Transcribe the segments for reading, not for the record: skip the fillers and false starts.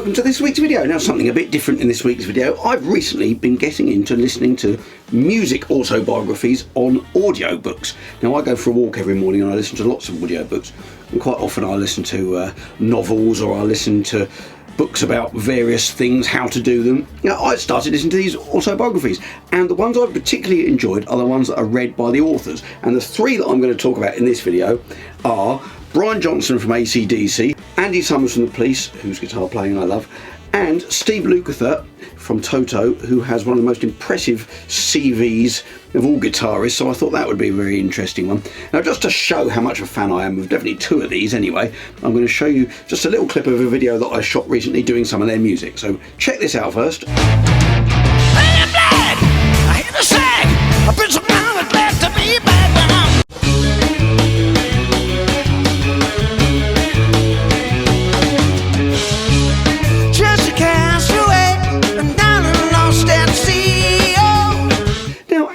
welcome to this week's video. Now, something a bit different in this week's video. I've recently been getting into listening to music autobiographies on audiobooks. Now, I go for a walk every morning and I listen to lots of audiobooks, and quite often I listen to novels, or I listen to books about various things, how to do them. Now, I started listening to these autobiographies, and the ones I've particularly enjoyed are the ones that are read by the authors. And the three that I'm going to talk about in this video are Brian Johnson from AC/DC, Andy Summers from The Police, whose guitar playing I love, and Steve Lukather from Toto, who has one of the most impressive CVs of all guitarists, so I thought that would be a very interesting one. Now, just to show how much of a fan I am of definitely two of these anyway, I'm going to show you just a little clip of a video that I shot recently doing some of their music. So check this out first.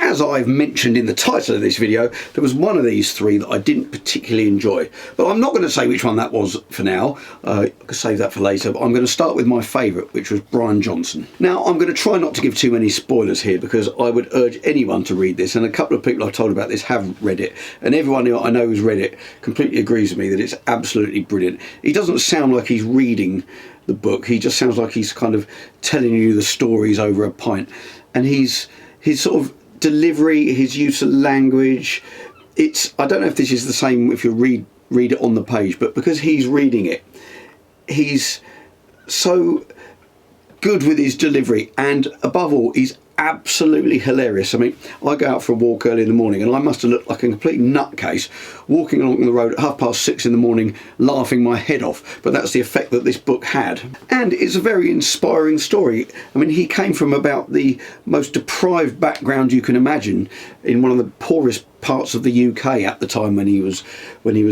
As I've mentioned in the title of this video, there was one of these three that I didn't particularly enjoy, but I'm not going to say which one that was for now. I could save that for later, but I'm going to start with my favourite, which was Brian Johnson. Now, I'm going to try not to give too many spoilers here, because I would urge anyone to read this, and a couple of people I've told about this have read it, and everyone who I know who's read it completely agrees with me that it's absolutely brilliant. He doesn't sound like he's reading the book, he just sounds like he's kind of telling you the stories over a pint, and his sort of delivery, his use of language, I don't know if this is the same if you read it on the page, but because he's reading it, he's so good with his delivery, and above all, he's absolutely hilarious. I mean, I go out for a walk early in the morning and I must have looked like a complete nutcase walking along the road at 6:30 in the morning laughing my head off, but that's the effect that this book had. And it's a very inspiring story. I mean, he came from about the most deprived background you can imagine, in one of the poorest parts of the UK at the time when he was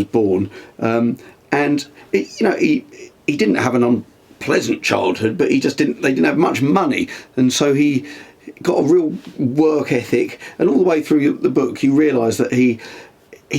born, and he didn't have an unpleasant childhood, but they didn't have much money, and so he got a real work ethic, and all the way through the book you realise that he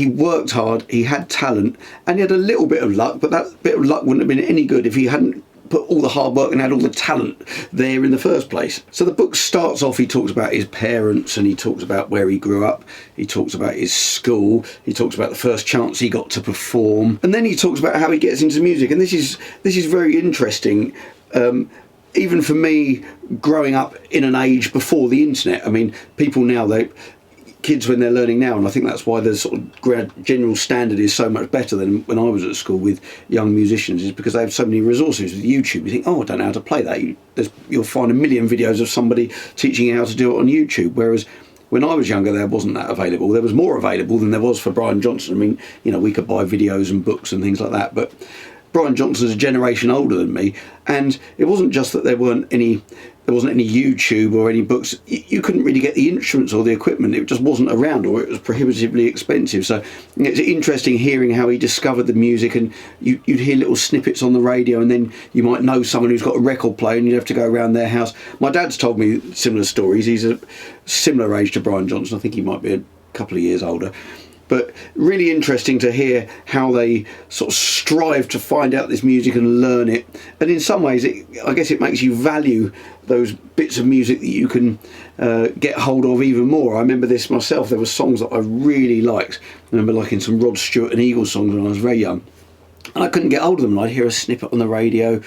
worked hard, he had talent, and he had a little bit of luck, but that bit of luck wouldn't have been any good if he hadn't put all the hard work and had all the talent there in the first place. So the book starts off, he talks about his parents, and he talks about where he grew up, he talks about his school, he talks about the first chance he got to perform, and then he talks about how he gets into music. And this is very interesting, even for me, growing up in an age before the internet. I mean, people now, kids when they're learning now, and I think that's why the sort of general standard is so much better than when I was at school with young musicians, is because they have so many resources with YouTube. You think, oh, I don't know how to play that. You'll find a million videos of somebody teaching you how to do it on YouTube, whereas when I was younger, there wasn't that available. There was more available than there was for Brian Johnson. I mean, we could buy videos and books and things like that, but Brian Johnson's a generation older than me, and it wasn't just that there wasn't any YouTube or any books. You couldn't really get the instruments or the equipment. It just wasn't around, or it was prohibitively expensive. So it's interesting hearing how he discovered the music, and you'd hear little snippets on the radio, and then you might know someone who's got a record player and you'd have to go around their house. My dad's told me similar stories. He's a similar age to Brian Johnson. I think he might be a couple of years older. But really interesting to hear how they sort of strive to find out this music and learn it. And in some ways, I guess it makes you value those bits of music that you can get hold of even more. I remember this myself. There were songs that I really liked. I remember liking some Rod Stewart and Eagles songs when I was very young, and I couldn't get hold of them. And I'd hear a snippet on the radio,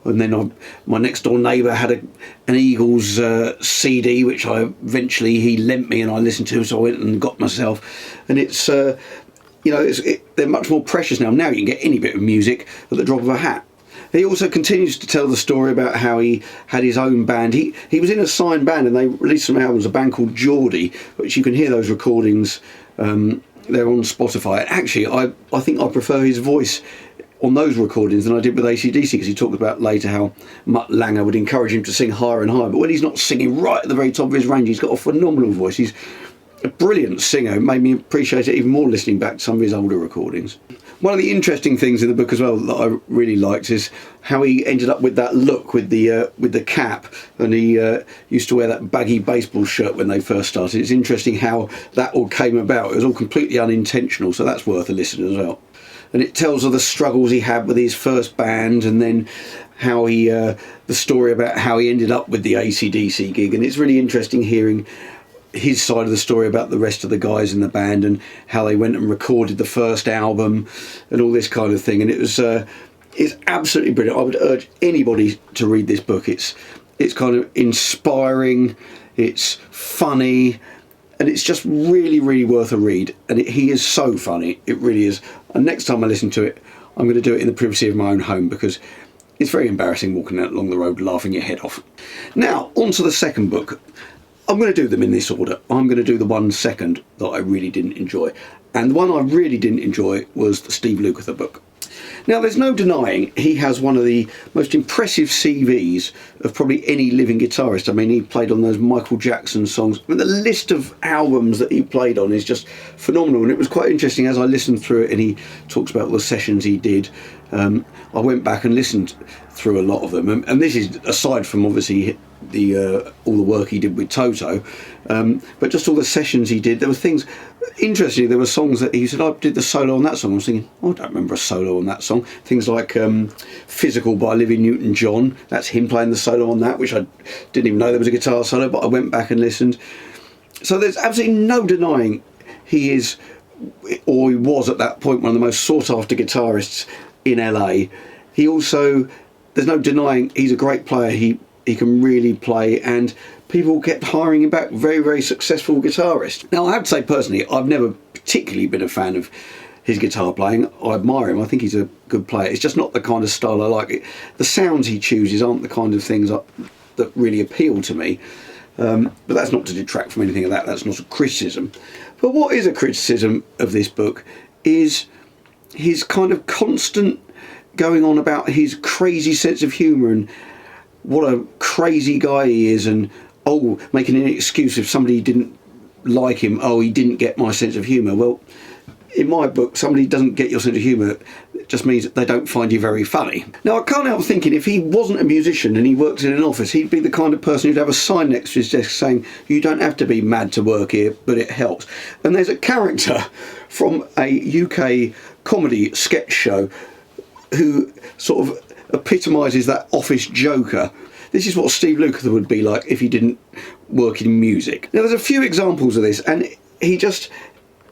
and then my next door neighbour had an Eagles CD, which he lent me, and I listened to, so I went and got myself. And it's they're much more precious now. Now you can get any bit of music at the drop of a hat. He also continues to tell the story about how he had his own band. He was in a signed band, and they released some albums, a band called Geordie, which you can hear those recordings. They're on Spotify. Actually, I think I prefer his voice on those recordings than I did with AC/DC, because he talked about later how Mutt Lange would encourage him to sing higher and higher, but when he's not singing right at the very top of his range, he's got a phenomenal voice. He's a brilliant singer. It made me appreciate it even more listening back to some of his older recordings. One of the interesting things in the book as well that I really liked is how he ended up with that look with the cap, and he used to wear that baggy baseball shirt when they first started. It's interesting how that all came about. It was all completely unintentional, so that's worth a listen as well. And it tells of the struggles he had with his first band, and then how he, the story about how he ended up with the AC/DC gig, and it's really interesting hearing his side of the story about the rest of the guys in the band and how they went and recorded the first album and all this kind of thing. And it's absolutely brilliant. I would urge anybody to read this book. It's kind of inspiring, it's funny, and it's just really, really worth a read. And he is so funny, it really is. And next time I listen to it, I'm going to do it in the privacy of my own home, because it's very embarrassing walking out along the road laughing your head off. Now, on to the second book. I'm going to do them in this order. I'm going to do the one second that I really didn't enjoy. And the one I really didn't enjoy was the Steve Lukather book. Now, there's no denying he has one of the most impressive CVs of probably any living guitarist. I mean, he played on those Michael Jackson songs. I mean, the list of albums that he played on is just phenomenal. And it was quite interesting as I listened through it, and he talks about all the sessions he did. I went back and listened through a lot of them. And this is aside from, obviously, all the work he did with Toto, but just all the sessions he did. There were things, interestingly, there were songs that he said, I did the solo on that song. I was thinking, I don't remember a solo on that song. Things like Physical by Olivia Newton-John, that's him playing the solo on that, which I didn't even know there was a guitar solo, but I went back and listened. So there's absolutely no denying he is, or he was at that point, one of the most sought after guitarists in LA. He also, there's no denying he's a great player. He can really play, and people kept hiring him back. Very, very successful guitarist. Now, I have to say personally, I've never particularly been a fan of his guitar playing. I admire him. I think he's a good player. It's just not the kind of style I like. The sounds he chooses aren't the kind of things that really appeal to me. But that's not to detract from anything of that. That's not a criticism. But what is a criticism of this book is his kind of constant going on about his crazy sense of humour and what a crazy guy he is, and making an excuse if somebody didn't like him. He didn't get my sense of humour. Well, in my book, somebody doesn't get your sense of humour, it just means that they don't find you very funny. Now, I can't help thinking if he wasn't a musician and he worked in an office, he'd be the kind of person who'd have a sign next to his desk saying, you don't have to be mad to work here, but it helps. And there's a character from a UK comedy sketch show who sort of epitomises that office joker. This is what Steve Lukather would be like if he didn't work in music. Now, there's a few examples of this, and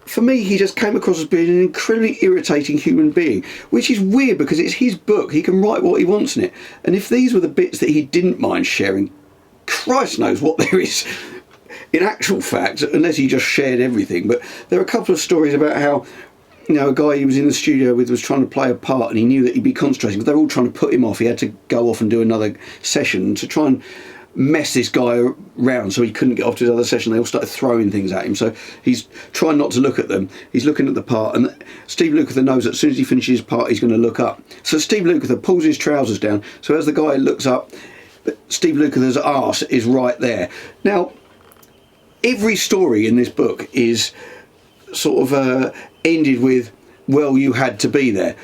for me, he just came across as being an incredibly irritating human being, which is weird because it's his book. He can write what he wants in it. And if these were the bits that he didn't mind sharing, Christ knows what there is in actual fact, unless he just shared everything. But there are a couple of stories about how, a guy he was in the studio with was trying to play a part, and he knew that he'd be concentrating because they were all trying to put him off. He had to go off and do another session to try and mess this guy around so he couldn't get off to his other session. They all started throwing things at him, so he's trying not to look at them. He's looking at the part, and Steve Lukather knows that as soon as he finishes his part, he's going to look up. So Steve Lukather pulls his trousers down, so as the guy looks up, Steve Lukather's arse is right there. Now, every story in this book is sort of ended with, well, you had to be there.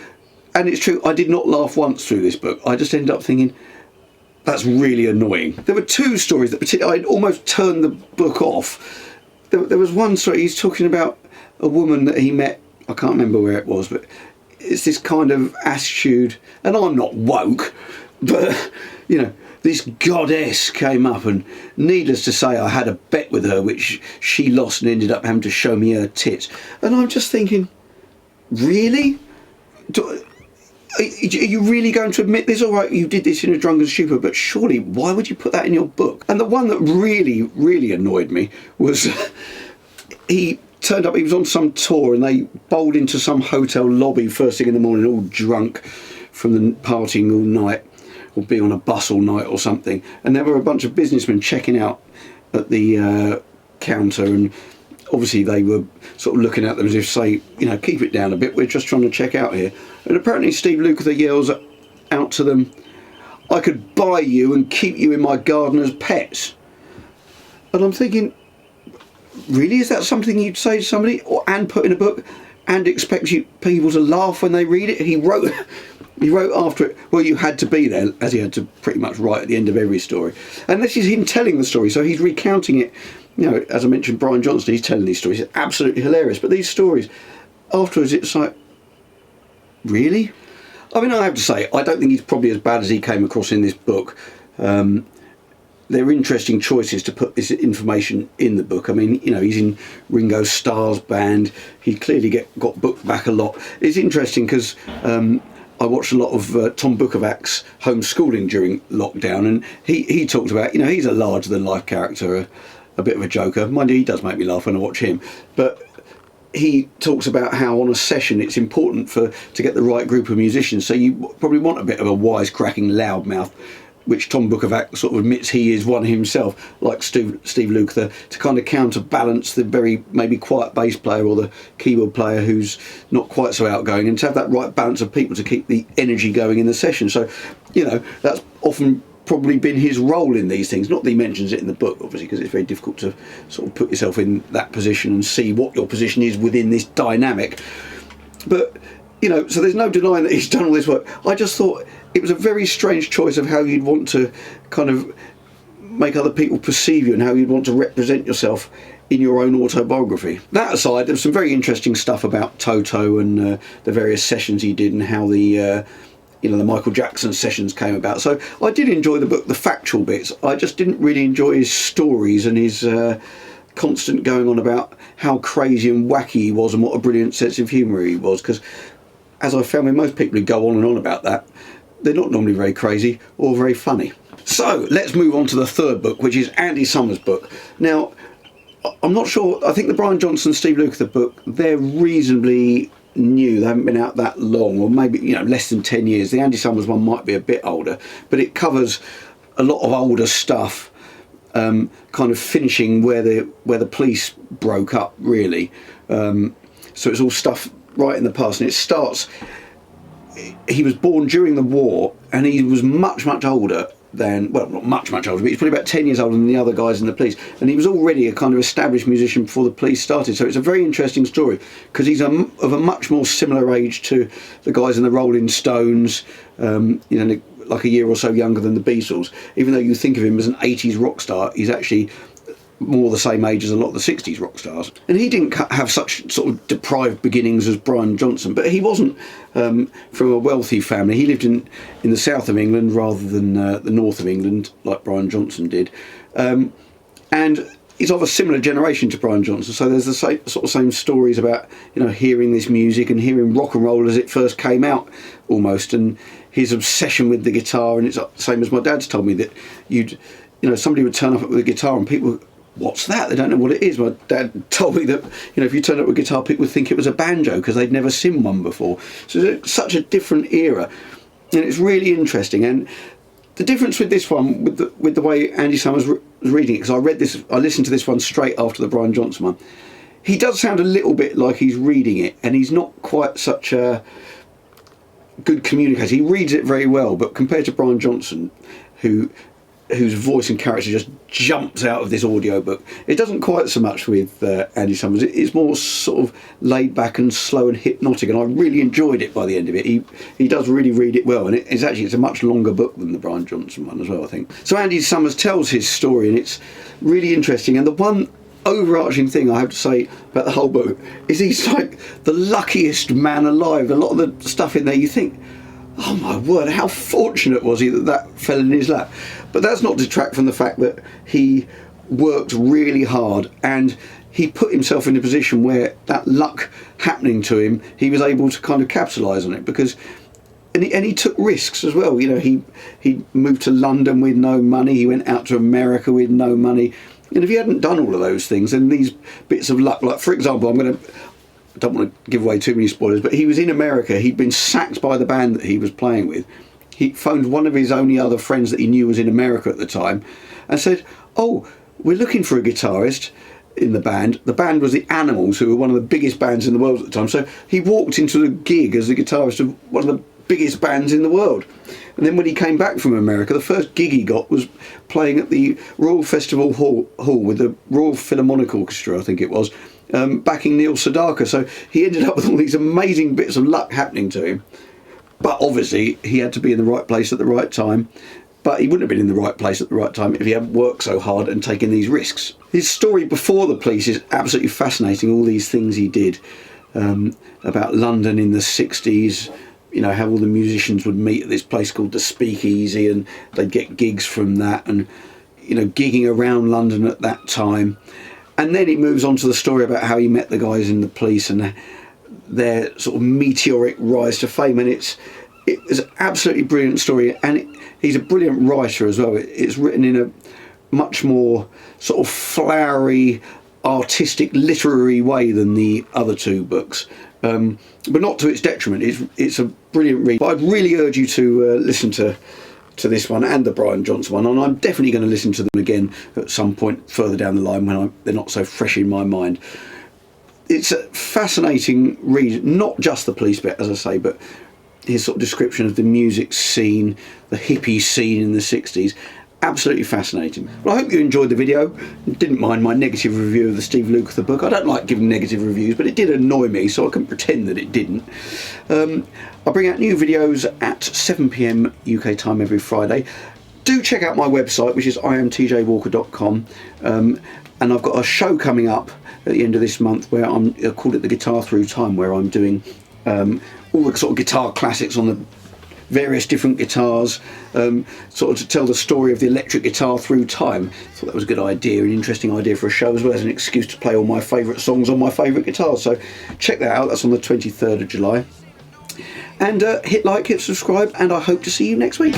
And it's true, I did not laugh once through this book. I just ended up thinking, that's really annoying. There were two stories that particularly, I'd almost turned the book off. There was one story, he's talking about a woman that he met, I can't remember where it was, but it's this kind of attitude, and I'm not woke, but, this goddess came up, and needless to say, I had a bet with her, which she lost and ended up having to show me her tits. And I'm just thinking, really? Are you really going to admit this? All right, you did this in a drunken stupor, but surely, why would you put that in your book? And the one that really, really annoyed me was he turned up, he was on some tour, and they bowled into some hotel lobby first thing in the morning, all drunk from the partying all night, or being on a bus all night or something. And there were a bunch of businessmen checking out at the counter, and obviously they were sort of looking at them as if say, keep it down a bit, we're just trying to check out here. And apparently Steve Lukather yells out to them, I could buy you and keep you in my garden as pets. And I'm thinking, really, is that something you'd say to somebody and put in a book and expect people to laugh when they read it? He wrote after it, well, you had to be there, as he had to pretty much write at the end of every story. And this is him telling the story, so he's recounting it. As I mentioned, Brian Johnson, he's telling these stories. It's absolutely hilarious. But these stories, afterwards, it's like, really? I mean, I have to say, I don't think he's probably as bad as he came across in this book. They're interesting choices to put this information in the book. I mean, you know, he's in Ringo Starr's band. He clearly got booked back a lot. It's interesting because I watched a lot of Tom Bukovac's homeschooling during lockdown, and he talked about, you know, he's a larger than life character, a bit of a joker. Mind you, he does make me laugh when I watch him, but he talks about how on a session it's important to get the right group of musicians. So you probably want a bit of a wisecracking loudmouth, which Tom Bukovac sort of admits he is one himself, like Steve Lukather, to kind of counterbalance the very maybe quiet bass player or the keyboard player who's not quite so outgoing, and to have that right balance of people to keep the energy going in the session. So, you know, that's often probably been his role in these things. Not that he mentions it in the book, obviously, because it's very difficult to sort of put yourself in that position and see what your position is within this dynamic. But, you know, so there's no denying that he's done all this work. I just thought it was a very strange choice of how you'd want to kind of make other people perceive you and how you'd want to represent yourself in your own autobiography. That aside, there's some very interesting stuff about Toto and the various sessions he did and how the the Michael Jackson sessions came about. So I did enjoy the book, the factual bits. I just didn't really enjoy his stories and his constant going on about how crazy and wacky he was and what a brilliant sense of humour he was, because as I found with most people who go on and on about that, they're not normally very crazy or very funny. So let's move on to the third book, which is Andy Summers' book. Now, I'm not sure, I think the Brian Johnson, Steve Lukather book, they're reasonably new. They haven't been out that long, or maybe, you know, less than 10 years. The Andy Summers one might be a bit older, but it covers a lot of older stuff, kind of finishing where the police broke up, really. So it's all stuff right in the past, and it starts, he was born during the war, and he was much older than, well, not much older, but he's probably about 10 years older than the other guys in the police, and he was already a kind of established musician before the police started. So it's a very interesting story, because he's of a much more similar age to the guys in the Rolling Stones, like a year or so younger than the Beatles. Even though you think of him as an 80s rock star, he's actually more the same age as a lot of the 60s rock stars. And he didn't have such sort of deprived beginnings as Brian Johnson, but he wasn't from a wealthy family. He lived in the south of England rather than the north of England, like Brian Johnson did. And he's of a similar generation to Brian Johnson, so there's the same stories about, you know, hearing this music and hearing rock and roll as it first came out, almost, and his obsession with the guitar. And it's the same as my dad's told me, that somebody would turn up with a guitar and people, what's that? They don't know what it is. My dad told me that, you know, if you turned up with a guitar, people would think it was a banjo because they'd never seen one before. So it's such a different era, and it's really interesting. And the difference with this one, with the way Andy Summers was reading it, because I listened to this one straight after the Brian Johnson one. He does sound a little bit like he's reading it, and he's not quite such a good communicator. He reads it very well, but compared to Brian Johnson, whose voice and character just jumps out of this audiobook, it doesn't quite so much with Andy Summers. It's more sort of laid back and slow and hypnotic, and I really enjoyed it by the end of it. He does really read it well, and it's a much longer book than the Brian Johnson one as well, I think. So Andy Summers tells his story, and it's really interesting. And the one overarching thing I have to say about the whole book is he's like the luckiest man alive. A lot of the stuff in there, you think, oh my word, how fortunate was he that fell in his lap. But that's not to detract from the fact that he worked really hard, and he put himself in a position where that luck happening to him, he was able to kind of capitalise on it, because and he took risks as well. You know, he moved to London with no money, he went out to America with no money, and if he hadn't done all of those things, then these bits of luck, like for example, I don't want to give away too many spoilers, but he was in America. He'd been sacked by the band that he was playing with. He phoned one of his only other friends that he knew was in America at the time and said, oh, we're looking for a guitarist in the band. The band was the Animals, who were one of the biggest bands in the world at the time. So he walked into the gig as the guitarist of one of the biggest bands in the world. And then when he came back from America, the first gig he got was playing at the Royal Festival Hall with the Royal Philharmonic Orchestra, I think it was, backing Neil Sedaka. So he ended up with all these amazing bits of luck happening to him. But obviously he had to be in the right place at the right time. But he wouldn't have been in the right place at the right time if he hadn't worked so hard and taken these risks. His story before the police is absolutely fascinating. All these things he did about London in the 60s, you know, how all the musicians would meet at this place called the Speakeasy, and they'd get gigs from that, and, you know, gigging around London at that time. And then it moves on to the story about how he met the guys in the police and their sort of meteoric rise to fame. And it was an absolutely brilliant story, and he's a brilliant writer as well. It's written in a much more sort of flowery, artistic, literary way than the other two books, but not to its detriment. It's a brilliant read. But I'd really urge you to listen to this one and the Brian Johnson one, and I'm definitely going to listen to them again at some point further down the line when they're not so fresh in my mind. It's a fascinating read, not just the police bit, as I say, but his sort of description of the music scene, the hippie scene in the 60s. Absolutely fascinating. Well, I hope you enjoyed the video and didn't mind my negative review of the Steve Lukather book. I don't like giving negative reviews, but it did annoy me, so I couldn't pretend that it didn't. I bring out new videos at 7 p.m. UK time every Friday. Do check out my website, which is iamtjwalker.com, and I've got a show coming up at the end of this month where I called it the Guitar Through Time, where I'm doing all the sort of guitar classics on the various different guitars, sort of to tell the story of the electric guitar through time. Thought that was a good idea, an interesting idea for a show, as well as an excuse to play all my favourite songs on my favourite guitars. So check that out. That's on the 23rd of July. And hit like, hit subscribe, and I hope to see you next week.